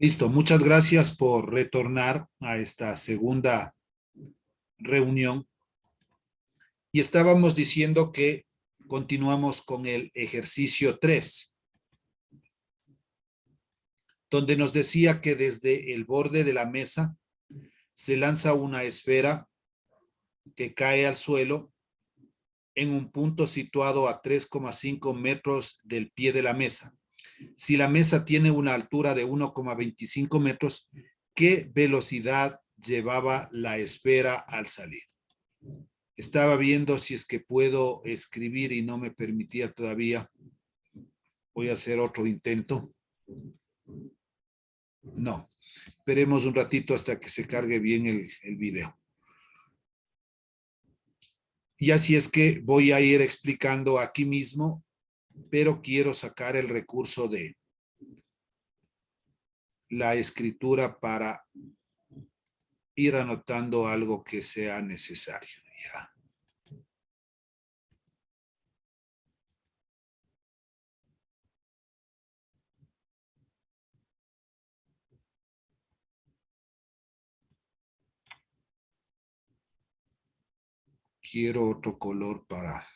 Listo, muchas gracias por retornar a esta segunda reunión. Y estábamos diciendo que continuamos con el ejercicio 3, donde nos decía que desde el borde de la mesa se lanza una esfera que cae al suelo en un punto situado a 3,5 metros del pie de la mesa. Si la mesa tiene una altura de 1,25 metros, ¿qué velocidad llevaba la esfera al salir? Estaba viendo si es que puedo escribir y no me permitía todavía. Voy a hacer otro intento. No. Esperemos un ratito hasta que se cargue bien el video. Y así es que voy a ir explicando aquí mismo, pero quiero sacar el recurso de la escritura para ir anotando algo que sea necesario. Ya. Quiero otro color para...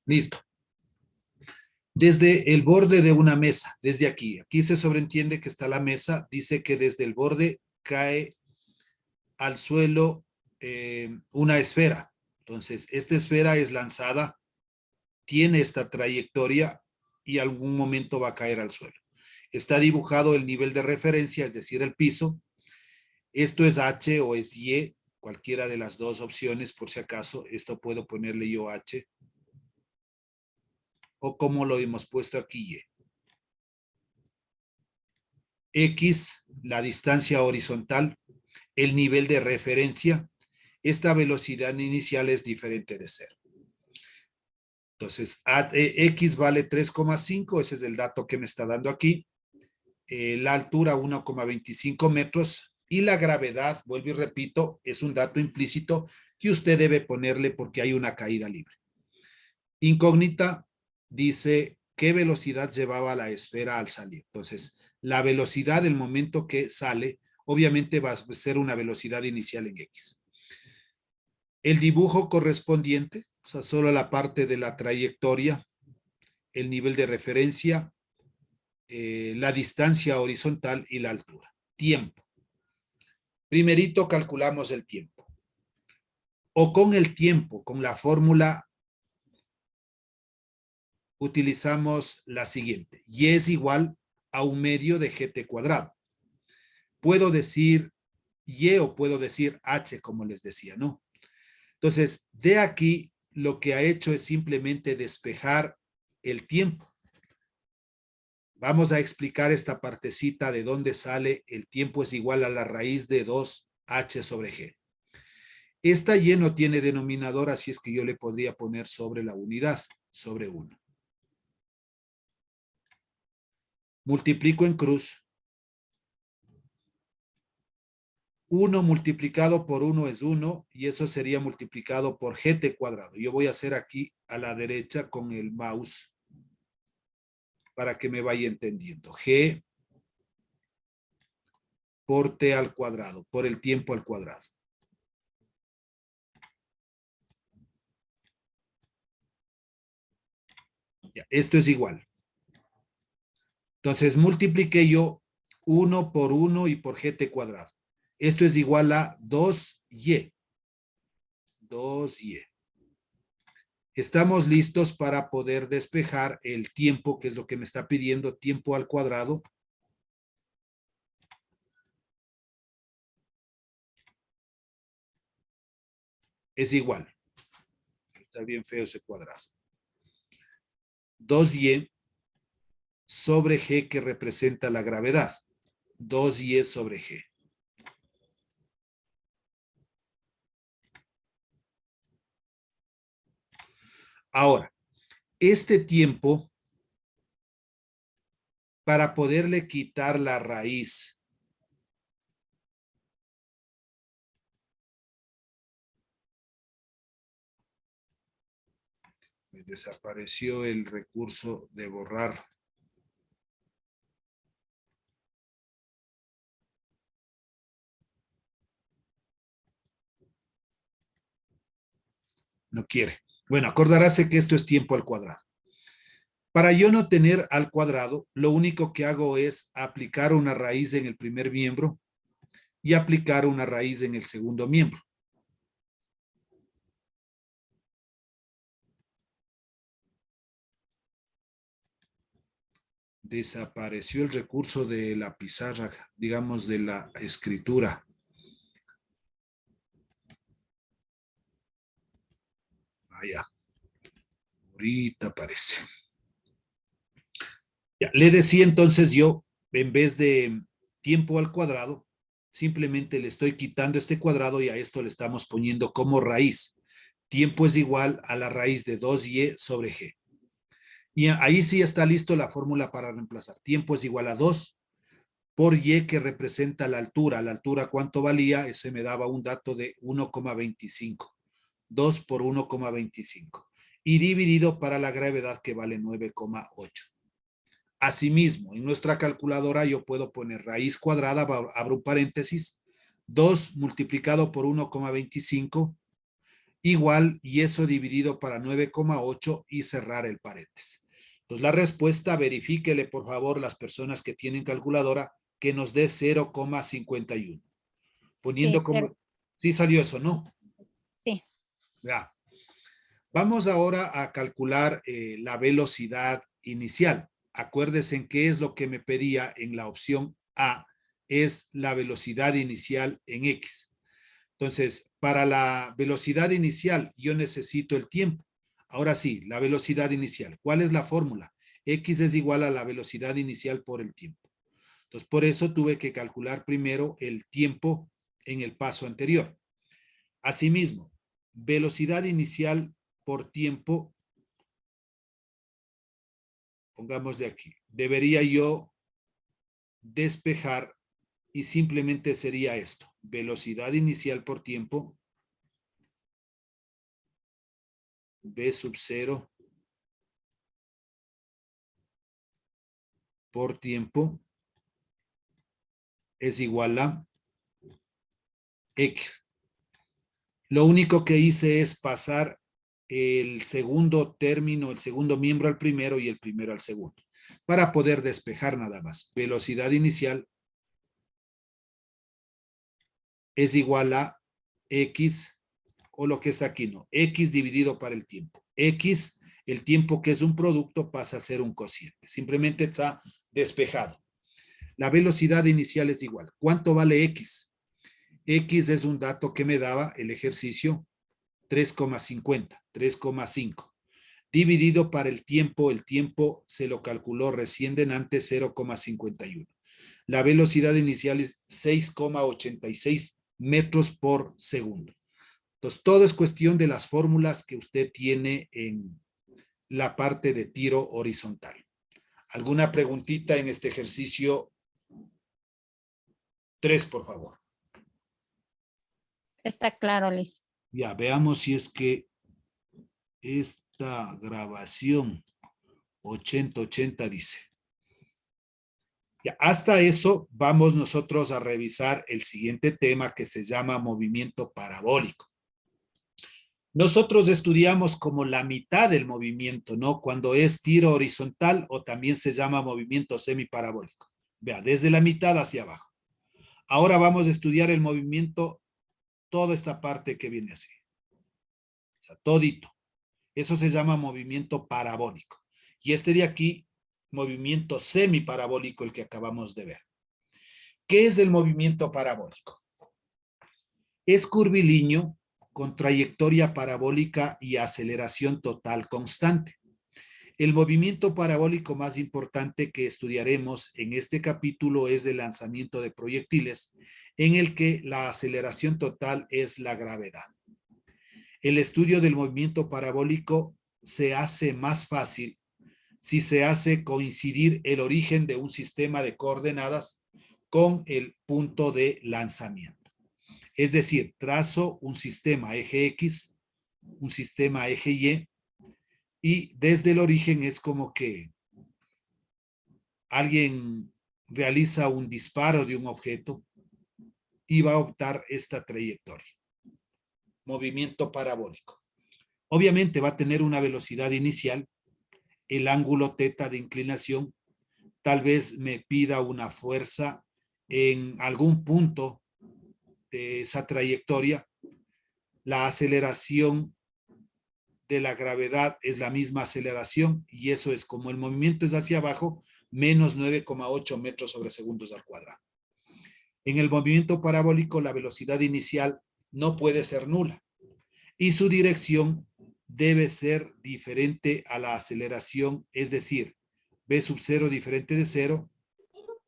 Listo. Desde el borde de una mesa, desde aquí se sobreentiende que está la mesa, dice que desde el borde cae al suelo una esfera. Entonces, esta esfera es lanzada, tiene esta trayectoria y algún momento va a caer al suelo. Está dibujado el nivel de referencia, es decir, el piso. Esto es H o es Y, cualquiera de las dos opciones, por si acaso. Esto puedo ponerle yo H. O como lo hemos puesto aquí, Y. X, la distancia horizontal, el nivel de referencia. Esta velocidad inicial es diferente de cero. Entonces, X vale 3,5, ese es el dato que me está dando aquí. La altura 1,25 metros y la gravedad, vuelvo y repito, es un dato implícito que usted debe ponerle porque hay una caída libre. Incógnita dice qué velocidad llevaba la esfera al salir. Entonces, la velocidad del momento que sale, obviamente va a ser una velocidad inicial en X. El dibujo correspondiente, o sea, solo la parte de la trayectoria, el nivel de referencia, la distancia horizontal y la altura. Tiempo. Primerito calculamos el tiempo. O con el tiempo, con la fórmula, utilizamos la siguiente. Y es igual a un medio de gt cuadrado. Puedo decir y o puedo decir h, como les decía, ¿no? Entonces, de aquí lo que ha hecho es simplemente despejar el tiempo. Vamos a explicar esta partecita de dónde sale el tiempo es igual a la raíz de 2h sobre g. Esta y no tiene denominador, así es que yo le podría poner sobre la unidad, sobre 1. Multiplico en cruz. 1 multiplicado por 1 es 1 y eso sería multiplicado por gt cuadrado. Yo voy a hacer aquí a la derecha con el mouse para que me vaya entendiendo. G por t al cuadrado, por el tiempo al cuadrado. Ya, esto es igual. Entonces multipliqué yo 1 por 1 y por gt cuadrado. Esto es igual a 2y. 2y. Estamos listos para poder despejar el tiempo, que es lo que me está pidiendo, tiempo al cuadrado. Es igual. Está bien feo ese cuadrado. 2y sobre g, que representa la gravedad. 2y sobre g. Ahora, este tiempo, para poderle quitar la raíz Me desapareció el recurso de borrar. No quiere. Bueno, acordaráse que esto es tiempo al cuadrado. Para yo no tener al cuadrado, lo único que hago es aplicar una raíz en el primer miembro y aplicar una raíz en el segundo miembro. Desapareció el recurso de la pizarra, digamos, de la escritura. Vaya, ahorita aparece. Ya, le decía entonces yo, en vez de tiempo al cuadrado, simplemente le estoy quitando este cuadrado y a esto le estamos poniendo como raíz. Tiempo es igual a la raíz de 2y sobre g. Y ahí sí está listo la fórmula para reemplazar. Tiempo es igual a 2 por y que representa la altura. La altura, ¿cuánto valía? Ese me daba un dato de 1,25. 2 por 1,25. Y dividido para la gravedad que vale 9,8. Asimismo, en nuestra calculadora yo puedo poner raíz cuadrada, abro un paréntesis, 2 multiplicado por 1,25 igual y eso dividido para 9,8 y cerrar el paréntesis. Entonces la respuesta, verifíquele por favor las personas que tienen calculadora que nos dé 0,51. Poniendo Sí, como... Sí salió eso, ¿no? sí. Ya. Vamos ahora a calcular la velocidad inicial. Acuérdense en qué es lo que me pedía en la opción A, es la velocidad inicial en X. Entonces, para la velocidad inicial, yo necesito el tiempo. Ahora sí, la velocidad inicial. ¿Cuál es la fórmula? X es igual a la velocidad inicial por el tiempo. Entonces, por eso tuve que calcular primero el tiempo en el paso anterior. Asimismo, velocidad inicial por tiempo, pongámosle aquí, debería yo despejar y simplemente sería esto, velocidad inicial por tiempo, v sub 0 por tiempo es igual a X. Lo único que hice es pasar el segundo término, el segundo miembro al primero y el primero al segundo, para poder despejar nada más. Velocidad inicial es igual a X, o lo que está aquí, no, X dividido para el tiempo. X, el tiempo que es un producto, pasa a ser un cociente. Simplemente está despejado. La velocidad inicial es igual. ¿Cuánto vale X? X es un dato que me daba el ejercicio 3,50, 3,5. Dividido para el tiempo se lo calculó recién delante 0,51. La velocidad inicial es 6,86 metros por segundo. Entonces, todo es cuestión de las fórmulas que usted tiene en la parte de tiro horizontal. ¿Alguna preguntita en este ejercicio 3, por favor? Está claro, Liz. Ya, veamos si es que esta grabación 80-80 dice. Ya, hasta eso vamos nosotros a revisar el siguiente tema que se llama movimiento parabólico. Nosotros estudiamos como la mitad del movimiento, ¿no? Cuando es tiro horizontal o también se llama movimiento semiparabólico. Vea, desde la mitad hacia abajo. Ahora vamos a estudiar el movimiento, toda esta parte que viene así. O sea, todito. Eso se llama movimiento parabólico. Y este de aquí, movimiento semiparabólico, el que acabamos de ver. ¿Qué es el movimiento parabólico? Es curvilíneo con trayectoria parabólica y aceleración total constante. El movimiento parabólico más importante que estudiaremos en este capítulo es el lanzamiento de proyectiles, en el que la aceleración total es la gravedad. El estudio del movimiento parabólico se hace más fácil si se hace coincidir el origen de un sistema de coordenadas con el punto de lanzamiento. Es decir, trazo un sistema eje X, un sistema eje Y, y desde el origen es como que alguien realiza un disparo de un objeto y va a optar esta trayectoria. Movimiento parabólico. Obviamente va a tener una velocidad inicial, el ángulo teta de inclinación, tal vez me pida una fuerza en algún punto de esa trayectoria. La aceleración de la gravedad es la misma aceleración y eso es como el movimiento es hacia abajo, menos 9,8 metros sobre segundos al cuadrado. En el movimiento parabólico, la velocidad inicial no puede ser nula y su dirección debe ser diferente a la aceleración, es decir, v sub 0 diferente de 0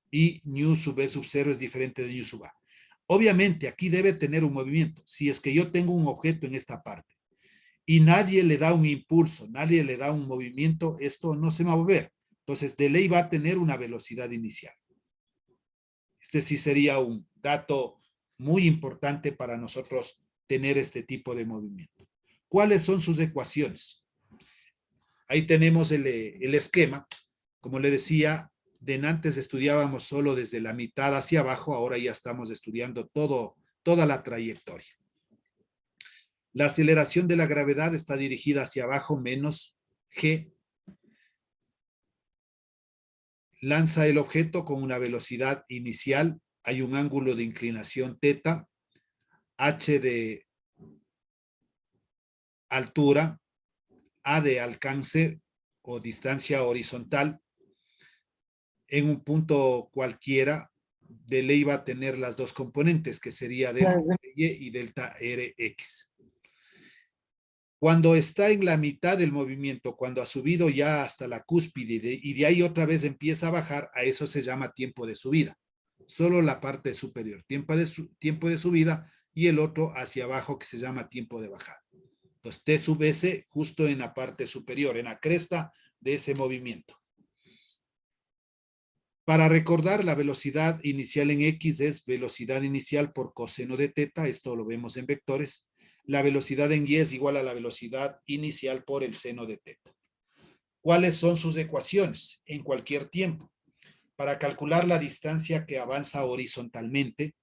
y nu sub v sub 0 es diferente de nu sub a. Obviamente, aquí debe tener un movimiento. Si es que yo tengo un objeto en esta parte y nadie le da un impulso, nadie le da un movimiento, esto no se va a mover. Entonces, de ley va a tener una velocidad inicial. Este sí sería un dato muy importante para nosotros tener este tipo de movimiento. ¿Cuáles son sus ecuaciones? Ahí tenemos el esquema. Como le decía, de antes estudiábamos solo desde la mitad hacia abajo, ahora ya estamos estudiando toda la trayectoria. La aceleración de la gravedad está dirigida hacia abajo menos g. Lanza el objeto con una velocidad inicial, hay un ángulo de inclinación teta, h de altura, a de alcance o distancia horizontal. En un punto cualquiera, de ley va a tener las dos componentes, que sería delta y y delta rx. Cuando está en la mitad del movimiento, cuando ha subido ya hasta la cúspide y de ahí otra vez empieza a bajar, a eso se llama tiempo de subida. Solo la parte superior, tiempo de subida, y el otro hacia abajo que se llama tiempo de bajada. Entonces, T sub S justo en la parte superior, en la cresta de ese movimiento. Para recordar, la velocidad inicial en X es velocidad inicial por coseno de teta, esto lo vemos en vectores. La velocidad en Y es igual a la velocidad inicial por el seno de teta. ¿Cuáles son sus ecuaciones? En cualquier tiempo. Para calcular la distancia que avanza horizontalmente,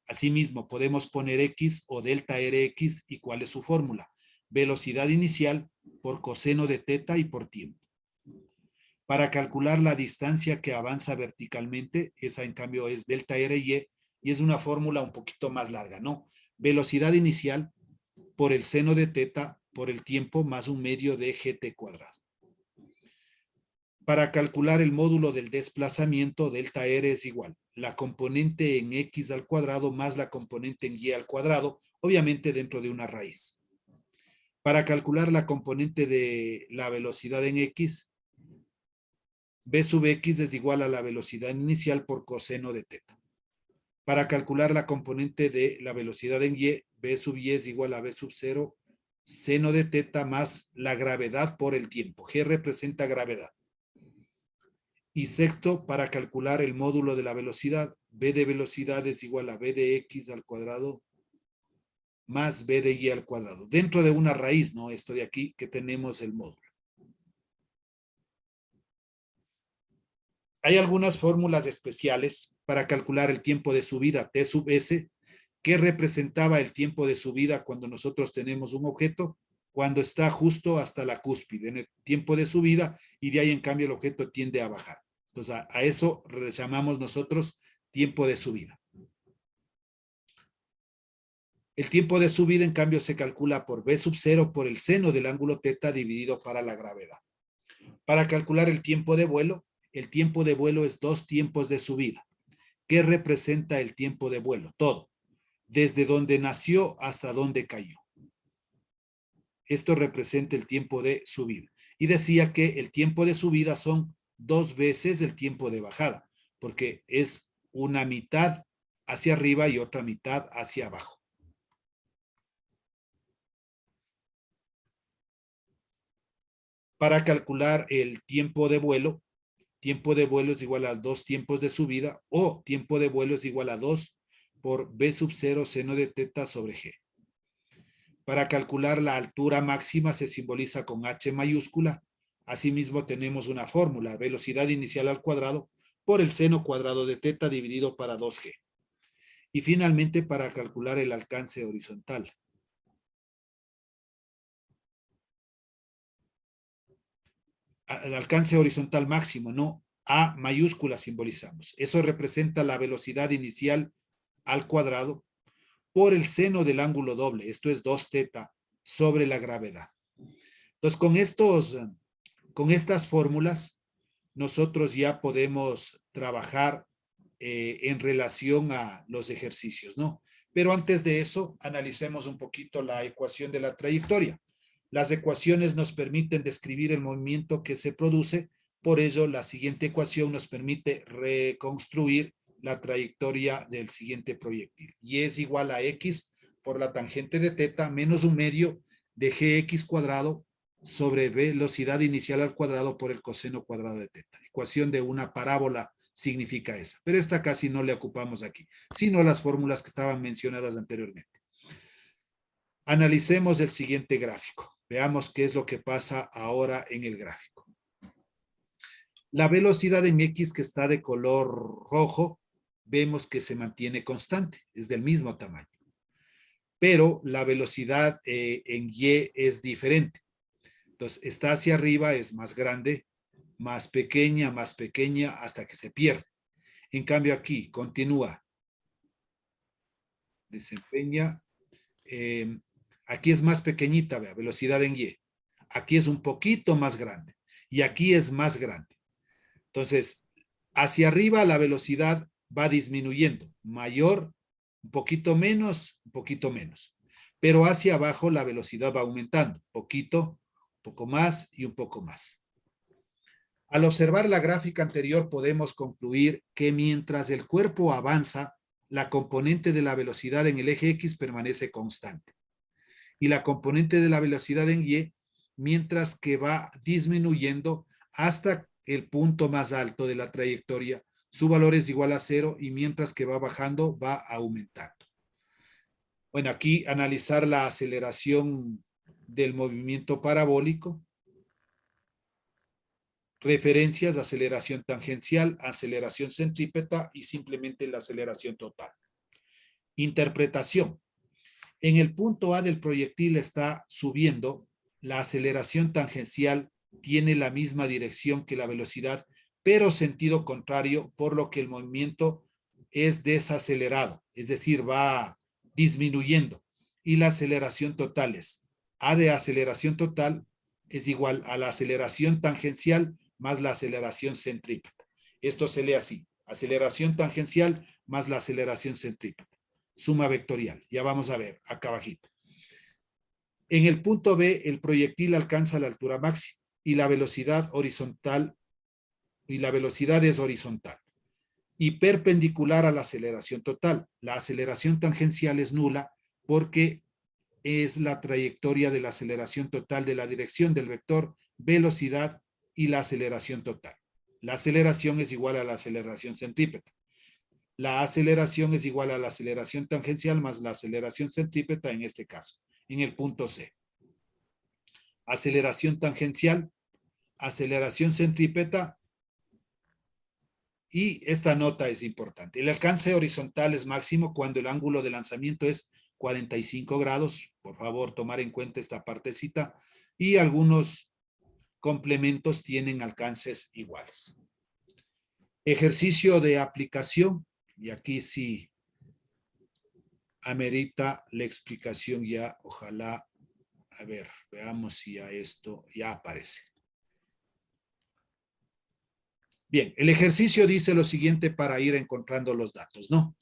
asimismo podemos poner X o delta Rx, y ¿cuál es su fórmula? Velocidad inicial por coseno de teta y por tiempo. Para calcular la distancia que avanza verticalmente, esa en cambio es delta RY, y es una fórmula un poquito más larga, ¿no? Velocidad inicial por el seno de teta por el tiempo más un medio de gt cuadrado. Para calcular el módulo del desplazamiento, delta R es igual la componente en X al cuadrado más la componente en Y al cuadrado, obviamente dentro de una raíz. Para calcular la componente de la velocidad en X, V sub X es igual a la velocidad inicial por coseno de teta. Para calcular la componente de la velocidad en Y, V sub Y es igual a V sub 0 seno de teta más la gravedad por el tiempo. G representa gravedad. Y sexto, para calcular el módulo de la velocidad, V de velocidad es igual a V de X al cuadrado más V de Y al cuadrado. Dentro de una raíz, ¿no? Esto de aquí que tenemos el módulo. Hay algunas fórmulas especiales para calcular el tiempo de subida T sub S, que representaba el tiempo de subida cuando nosotros tenemos un objeto, cuando está justo hasta la cúspide, en el tiempo de subida, y de ahí en cambio el objeto tiende a bajar. Entonces a eso le llamamos nosotros tiempo de subida. El tiempo de subida en cambio se calcula por V sub 0 por el seno del ángulo teta dividido para la gravedad. Para calcular el tiempo de vuelo es dos tiempos de subida. ¿Qué representa el tiempo de vuelo? Todo. Desde donde nació hasta donde cayó. Esto representa el tiempo de subida. Y decía que el tiempo de subida son 2 veces el tiempo de bajada, porque es una mitad hacia arriba y otra mitad hacia abajo. Para calcular el tiempo de vuelo es igual a 2 tiempos de subida, o tiempo de vuelo es igual a 2 por V sub 0 seno de teta sobre G. Para calcular la altura máxima se simboliza con H mayúscula. Asimismo tenemos una fórmula, velocidad inicial al cuadrado por el seno cuadrado de teta dividido para 2G. Y finalmente para calcular el alcance horizontal. El alcance horizontal máximo, no A mayúscula simbolizamos. Eso representa la velocidad inicial al cuadrado por el seno del ángulo doble, esto es 2θ sobre la gravedad. Entonces, con estas fórmulas, nosotros ya podemos trabajar en relación a los ejercicios, ¿no? Pero antes de eso, analicemos un poquito la ecuación de la trayectoria. Las ecuaciones nos permiten describir el movimiento que se produce, por ello la siguiente ecuación nos permite reconstruir la trayectoria del siguiente proyectil. Y es igual a x por la tangente de teta menos un medio de gx cuadrado sobre velocidad inicial al cuadrado por el coseno cuadrado de teta. Ecuación de una parábola significa esa. Pero esta casi no le ocupamos aquí, sino las fórmulas que estaban mencionadas anteriormente. Analicemos el siguiente gráfico. Veamos qué es lo que pasa ahora en el gráfico. La velocidad en X, que está de color rojo, vemos que se mantiene constante, es del mismo tamaño. Pero la velocidad en Y es diferente. Entonces, está hacia arriba, es más grande, más pequeña, hasta que se pierde. En cambio, aquí continúa, desempeña, aquí es más pequeñita, vea, velocidad en Y. Aquí es un poquito más grande y aquí es más grande. Entonces, hacia arriba la velocidad va disminuyendo, mayor, un poquito menos. Pero hacia abajo la velocidad va aumentando, poquito, un poco más y un poco más. Al observar la gráfica anterior podemos concluir que mientras el cuerpo avanza, la componente de la velocidad en el eje X permanece constante. Y la componente de la velocidad en Y, mientras que va disminuyendo hasta el punto más alto de la trayectoria, su valor es igual a 0 y mientras que va bajando, va aumentando. Bueno, aquí analizar la aceleración del movimiento parabólico. Referencias, aceleración tangencial, aceleración centrípeta y simplemente la aceleración total. Interpretación. En el punto A del proyectil está subiendo, la aceleración tangencial tiene la misma dirección que la velocidad, pero sentido contrario, por lo que el movimiento es desacelerado, es decir, va disminuyendo. Y la aceleración total es A de aceleración total es igual a la aceleración tangencial más la aceleración centrípeta. Esto se lee así, aceleración tangencial más la aceleración centrípeta. Suma vectorial. Ya vamos a ver acá abajito. En el punto B, el proyectil alcanza la altura máxima y la velocidad horizontal, y la velocidad es horizontal y perpendicular a la aceleración total. La aceleración tangencial es nula porque es la trayectoria de la aceleración total de la dirección del vector, velocidad y la aceleración total. La aceleración es igual a la aceleración centrípeta. La aceleración es igual a la aceleración tangencial más la aceleración centrípeta en este caso, en el punto C. Aceleración tangencial, aceleración centrípeta, y esta nota es importante. El alcance horizontal es máximo cuando el ángulo de lanzamiento es 45 grados. Por favor, tomar en cuenta esta partecita. Y algunos complementos tienen alcances iguales. Ejercicio de aplicación. Y aquí sí amerita la explicación ya. Ojalá, a ver, veamos si a esto ya aparece. Bien, el ejercicio dice lo siguiente para ir encontrando los datos, ¿no?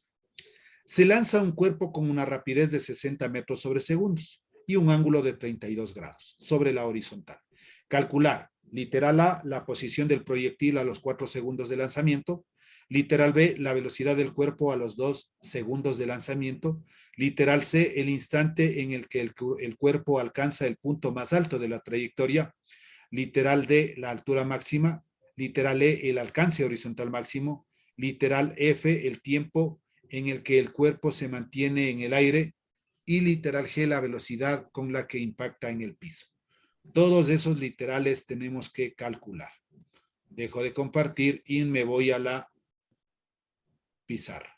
Se lanza un cuerpo con una rapidez de 60 metros sobre segundos y un ángulo de 32 grados sobre la horizontal. Calcular, literal A, la posición del proyectil a los 4 segundos de lanzamiento. Literal B, la velocidad del cuerpo a los 2 segundos de lanzamiento. Literal C, el instante en el que el cuerpo alcanza el punto más alto de la trayectoria. Literal D, la altura máxima. Literal E, el alcance horizontal máximo. Literal F, el tiempo en el que el cuerpo se mantiene en el aire. y literal G, la velocidad con la que impacta en el piso. Todos esos literales tenemos que calcular. Dejo de compartir y me voy a la pizarra.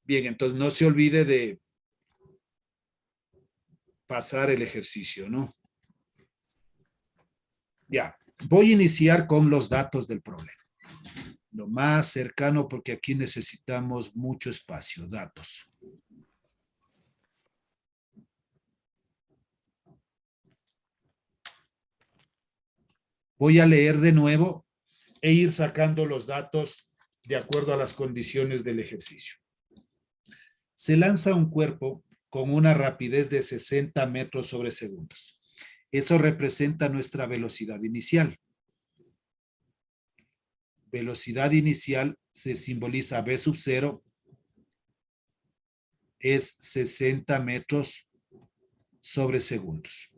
Bien, entonces no se olvide de pasar el ejercicio, ¿no? Ya, voy a iniciar con los datos del problema. Lo más cercano porque aquí necesitamos mucho espacio, datos. Voy a leer de nuevo e ir sacando los datos de acuerdo a las condiciones del ejercicio. Se lanza un cuerpo con una rapidez de 60 metros sobre segundos. Eso representa nuestra velocidad inicial. Velocidad inicial se simboliza V sub 0, es 60 metros sobre segundos.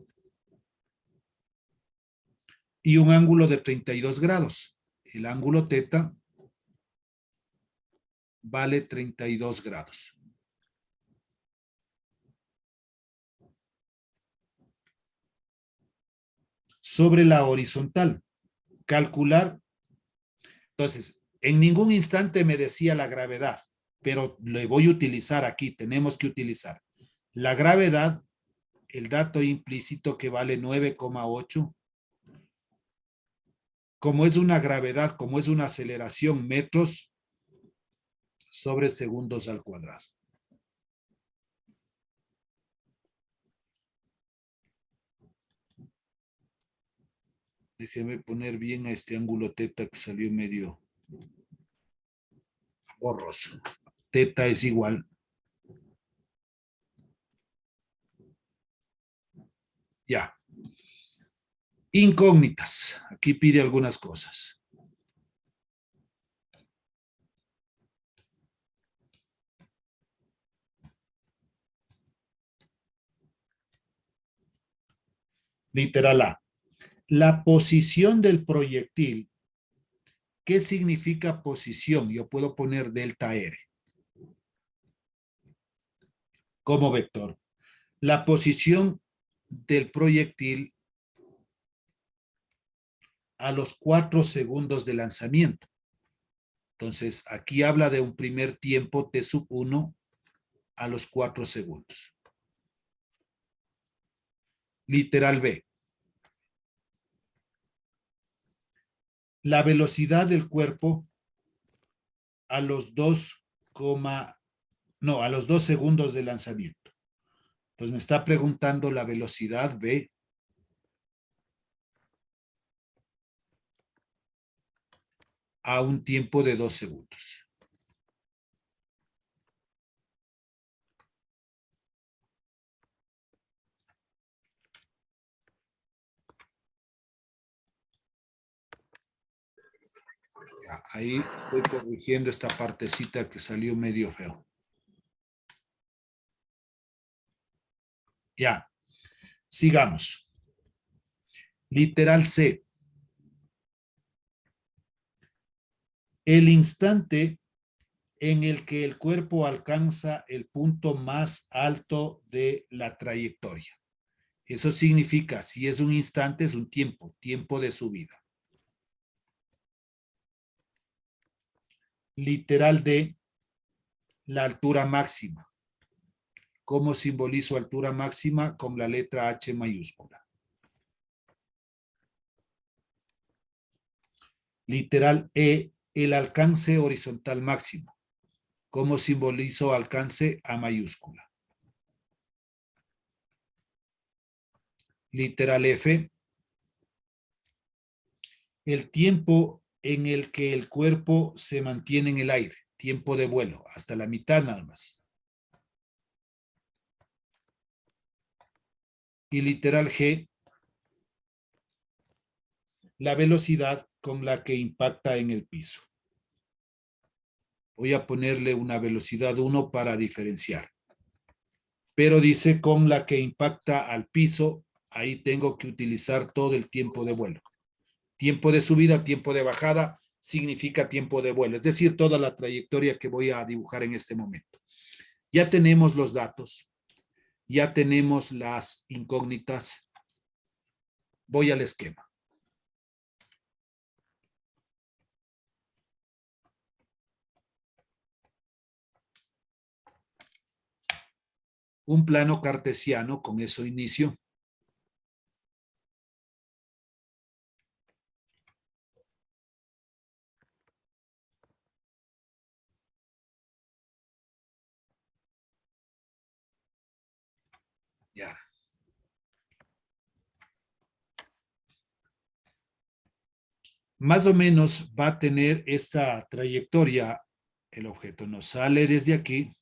Y un ángulo de 32 grados. El ángulo teta vale 32 grados. Sobre la horizontal, calcular. Entonces, en ningún instante me decía la gravedad, pero le voy a utilizar aquí, tenemos que utilizar la gravedad, el dato implícito que vale 9,8. Como es una gravedad, como es una aceleración, metros sobre segundos al cuadrado. Déjeme poner bien a este ángulo teta que salió medio borroso. Teta es igual. Ya. Incógnitas. Aquí pide algunas cosas. Literal A. La posición del proyectil. ¿Qué significa posición? Yo puedo poner delta R como vector. La posición del proyectil a los 4 segundos de lanzamiento. Entonces, aquí habla de un primer tiempo T sub 1 a los 4 segundos. Literal B. La velocidad del cuerpo a los 2 segundos de lanzamiento. Entonces me está preguntando la velocidad B a un tiempo de 2 segundos. Ya, ahí estoy corrigiendo esta partecita que salió medio feo. Ya, sigamos. Literal C. El instante en el que el cuerpo alcanza el punto más alto de la trayectoria. Eso significa, si es un instante, es un tiempo, tiempo de subida. Literal D, la altura máxima. ¿Cómo simbolizo altura máxima? Con la letra H mayúscula. Literal E, el alcance horizontal máximo. ¿Cómo simbolizo alcance? A mayúscula. Literal F, el tiempo en el que el cuerpo se mantiene en el aire, tiempo de vuelo, hasta la mitad nada más. Y literal G, la velocidad con la que impacta en el piso. Voy a ponerle una velocidad 1 para diferenciar. Pero dice con la que impacta al piso, ahí tengo que utilizar todo el tiempo de vuelo. Tiempo de subida, tiempo de bajada, significa tiempo de vuelo, es decir, toda la trayectoria que voy a dibujar en este momento. Ya tenemos los datos, ya tenemos las incógnitas. Voy al esquema. Un plano cartesiano, con eso inicio. Ya. Más o menos va a tener esta trayectoria. El objeto nos sale desde aquí.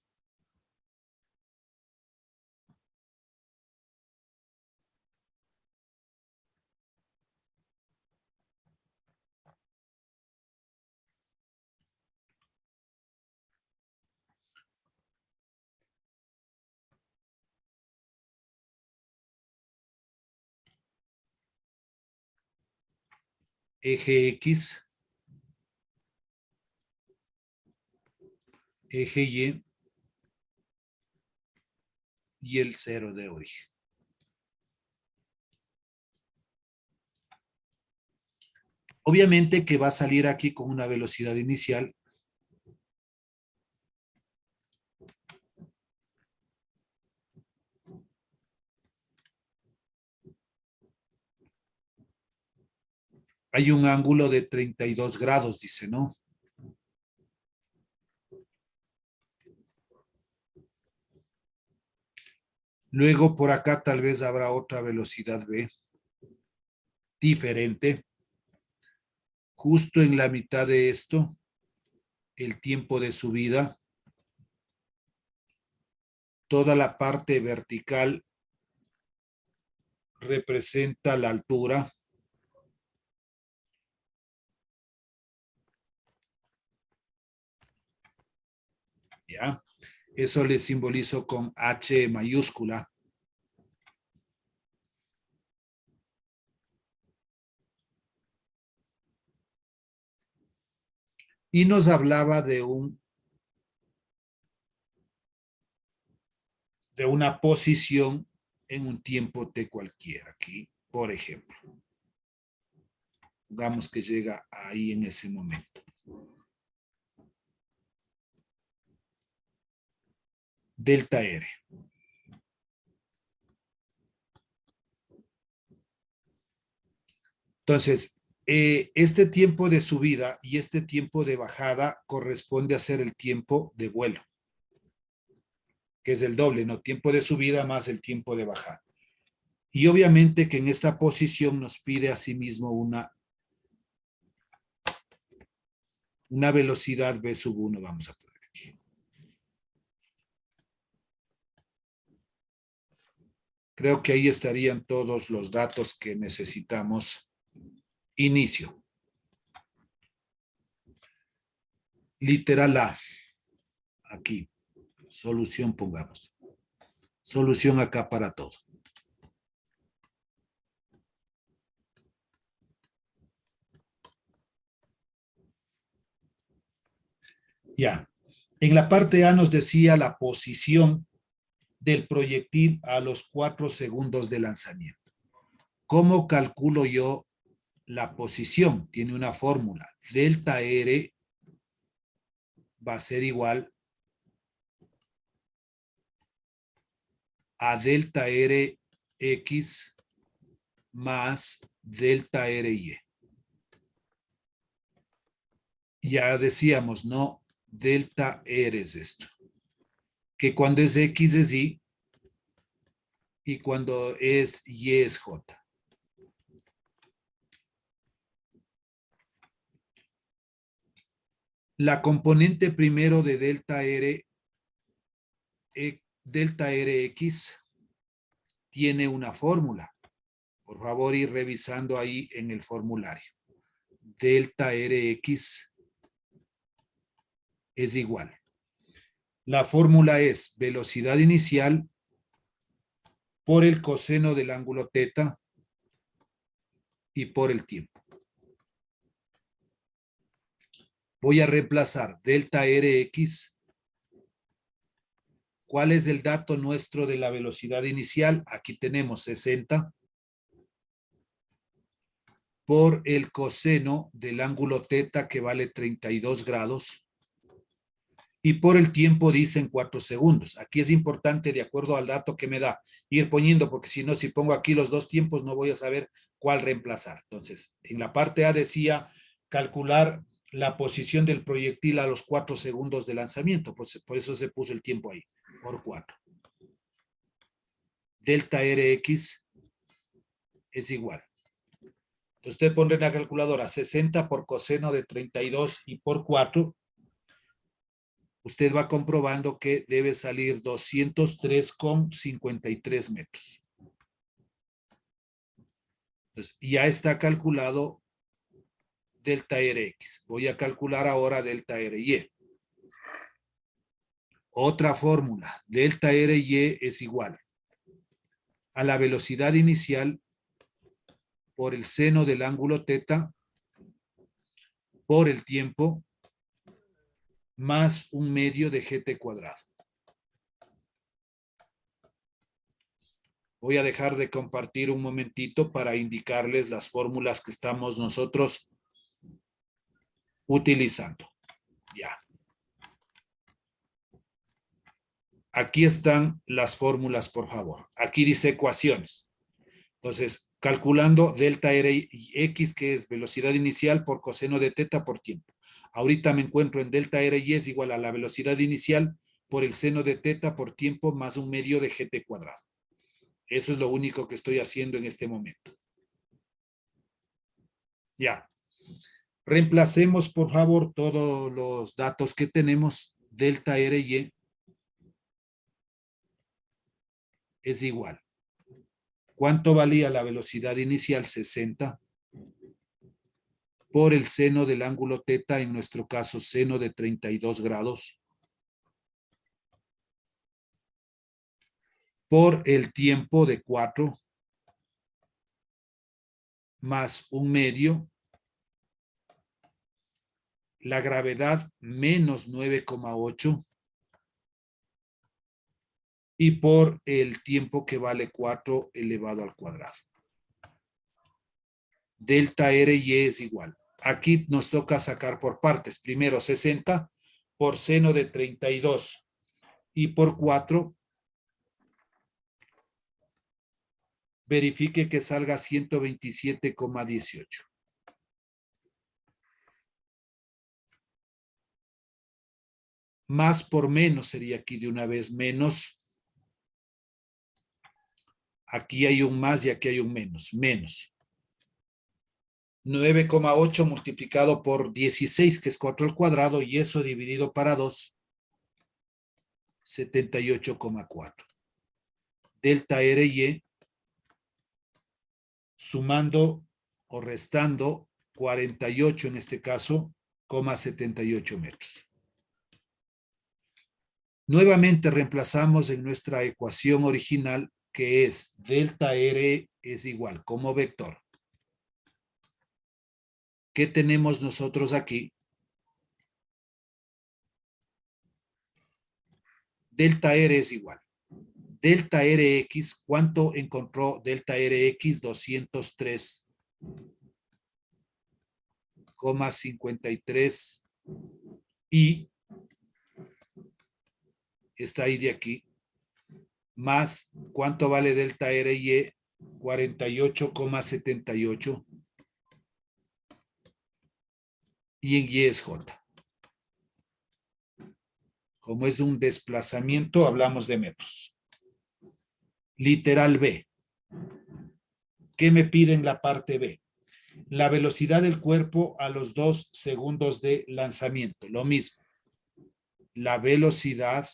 Eje X, eje y el 0 de origen. Obviamente que va a salir aquí con una velocidad inicial. Hay un ángulo de 32 grados, dice, ¿no? Luego por acá tal vez habrá otra velocidad V diferente. Justo en la mitad de esto, el tiempo de subida. Toda la parte vertical representa la altura. ¿Ya? Eso le simbolizo con H mayúscula. Y nos hablaba de una posición en un tiempo t cualquiera. Aquí, por ejemplo. Digamos que llega ahí en ese momento. Delta R. Entonces, este tiempo de subida y este tiempo de bajada corresponde a ser el tiempo de vuelo, que es el doble, ¿no? Tiempo de subida más el tiempo de bajada. Y obviamente que en esta posición nos pide asimismo una velocidad v sub 1, vamos a poner aquí. Creo que ahí estarían todos los datos que necesitamos. Inicio. Literal A. Aquí. Solución, pongamos. Solución acá para todo. Ya. En la parte A nos decía la posición del proyectil a los 4 segundos de lanzamiento. ¿Cómo calculo yo la posición? Tiene una fórmula. Delta R va a ser igual a delta R X más delta R Y. Ya decíamos, ¿no? Delta R es esto. Que cuando es X es Y y cuando es Y es J. La componente primero de delta RX tiene una fórmula. Por favor, ir revisando ahí en el formulario. Delta RX es igual. La fórmula es velocidad inicial por el coseno del ángulo teta y por el tiempo. Voy a reemplazar delta Rx. ¿Cuál es el dato nuestro de la velocidad inicial? Aquí tenemos 60 por el coseno del ángulo teta que vale 32 grados. Y por el tiempo dicen 4 segundos. Aquí es importante, de acuerdo al dato que me da, ir poniendo, porque si no, si pongo aquí los dos tiempos, no voy a saber cuál reemplazar. Entonces, en la parte A decía calcular la posición del proyectil a los 4 segundos de lanzamiento. Pues, por eso se puso el tiempo ahí, por 4. Delta Rx es igual. Usted pondrá en la calculadora 60 por coseno de 32 y por 4. Usted va comprobando que debe salir 203,53 metros. Entonces, ya está calculado delta Rx. Voy a calcular ahora delta Ry. Otra fórmula, delta Ry es igual a la velocidad inicial por el seno del ángulo teta por el tiempo más 1/2 de gt cuadrado. Voy a dejar de compartir un momentito para indicarles las fórmulas que estamos nosotros utilizando. Ya. Aquí están las fórmulas, por favor. Aquí dice ecuaciones. Entonces, calculando delta Rx, que es velocidad inicial por coseno de teta por tiempo. Ahorita me encuentro en delta Ry es igual a la velocidad inicial por el seno de teta por tiempo más 1/2 de gt cuadrado. Eso es lo único que estoy haciendo en este momento. Ya. Reemplacemos, por favor, todos los datos que tenemos. Delta Ry es igual. ¿Cuánto valía la velocidad inicial? 60 por el seno del ángulo teta, en nuestro caso seno de 32 grados, por el tiempo de 4 más 1/2, la gravedad menos 9,8 y por el tiempo que vale 4 elevado al cuadrado. Delta Ry es igual. Aquí nos toca sacar por partes. Primero 60 por seno de 32 y por 4. Verifique que salga 127,18. Más por menos sería aquí de una vez menos. Aquí hay un más y aquí hay un menos. Menos. 9,8 multiplicado por 16, que es 4 al cuadrado, y eso dividido para 2, 78,4. Delta Ry, sumando o restando 48 en este caso, 78 metros. Nuevamente reemplazamos en nuestra ecuación original, que es delta R es igual como vector. ¿Qué tenemos nosotros aquí? Delta R es igual. Delta Rx, ¿cuánto encontró delta Rx? 203,53 y está ahí de aquí, más ¿cuánto vale delta Ry? 48,78 y en Y es J. Como es un desplazamiento, hablamos de metros. Literal B. ¿Qué me pide en la parte B? La velocidad del cuerpo a los 2 segundos de lanzamiento. Lo mismo. La velocidad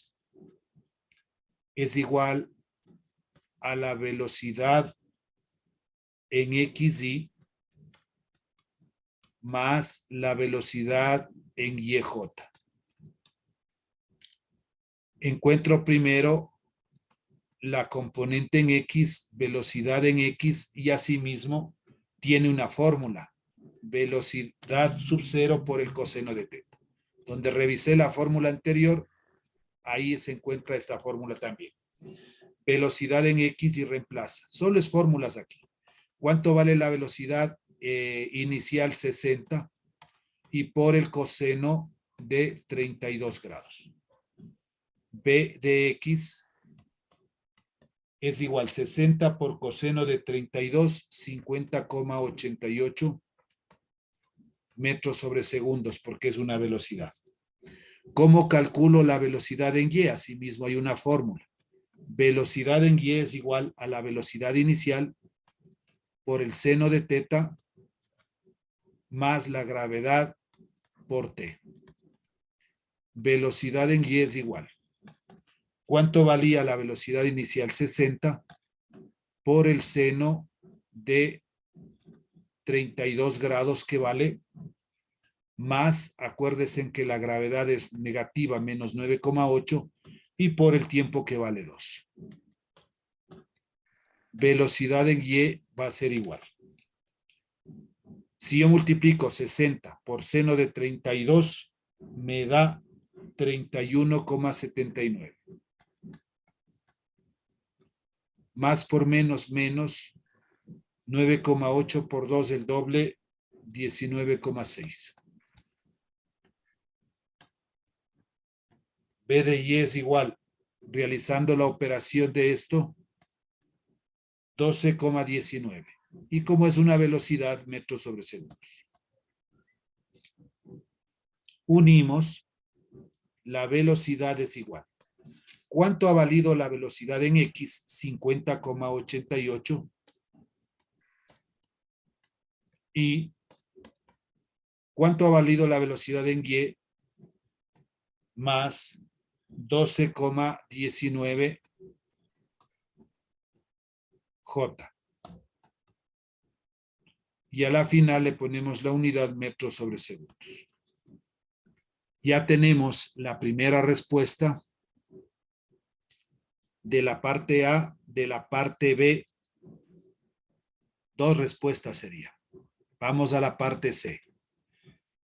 es igual a la velocidad en XY más la velocidad en YJ. Encuentro primero la componente en X, velocidad en X, y asimismo tiene una fórmula. Velocidad sub 0 por el coseno de teta. Donde revisé la fórmula anterior, ahí se encuentra esta fórmula también. Velocidad en X y reemplaza. Solo es fórmulas aquí. ¿Cuánto vale la velocidad inicial 60? Y por el coseno de 32 grados. B de X es igual 60 por coseno de 32, 50,88 metros sobre segundos, porque es una velocidad. ¿Cómo calculo la velocidad en Y? Asimismo hay una fórmula. Velocidad en Y es igual a la velocidad inicial por el seno de teta más la gravedad por T. Velocidad en Y es igual. ¿Cuánto valía la velocidad inicial? 60 por el seno de 32 grados que vale, más, acuérdense en que la gravedad es negativa, menos 9,8, y por el tiempo que vale 2. Velocidad en Y va a ser igual. Si yo multiplico 60 por seno de 32, me da 31,79. Más por menos, menos 9,8 por 2, el doble, 19,6. B de Y es igual, realizando la operación de esto, 12,19. Y como es una velocidad, metros sobre segundos. Unimos, la velocidad es igual. ¿Cuánto ha valido la velocidad en X? 50,88. ¿Y cuánto ha valido la velocidad en Y? Más 12,19 J. Y a la final le ponemos la unidad metros sobre segundos. Ya tenemos la primera respuesta de la parte A, de la parte B. Dos respuestas serían. Vamos a la parte C.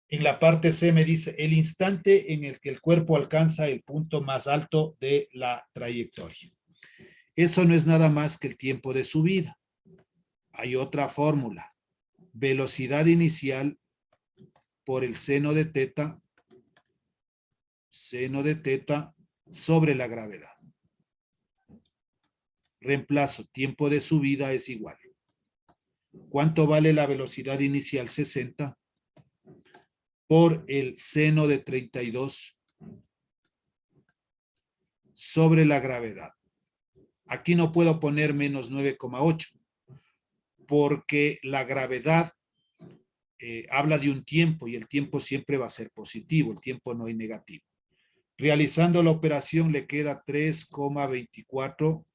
En la parte C me dice el instante en el que el cuerpo alcanza el punto más alto de la trayectoria. Eso no es nada más que el tiempo de subida. Hay otra fórmula. Velocidad inicial por el seno de teta sobre la gravedad. Reemplazo, tiempo de subida es igual. ¿Cuánto vale la velocidad inicial? 60 por el seno de 32 sobre la gravedad. Aquí no puedo poner menos 9,8 porque la gravedad habla de un tiempo y el tiempo siempre va a ser positivo, el tiempo no es negativo. Realizando la operación le queda 3,24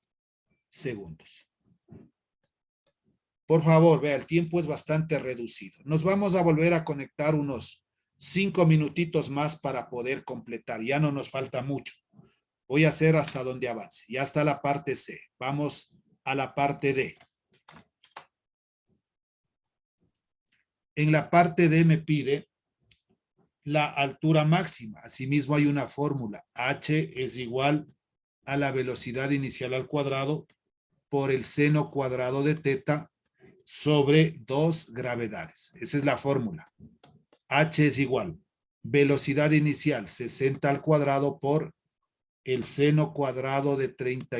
segundos. Por favor, vea, el tiempo es bastante reducido. Nos vamos a volver a conectar unos 5 minutitos más para poder completar. Ya no nos falta mucho. Voy a hacer hasta donde avance. Ya está la parte C. Vamos a la parte D. En la parte D me pide la altura máxima. Asimismo hay una fórmula. H es igual a la velocidad inicial al cuadrado por el seno cuadrado de teta sobre 2 gravedades. Esa es la fórmula. H es igual. Velocidad inicial 60 al cuadrado por el seno cuadrado de 30.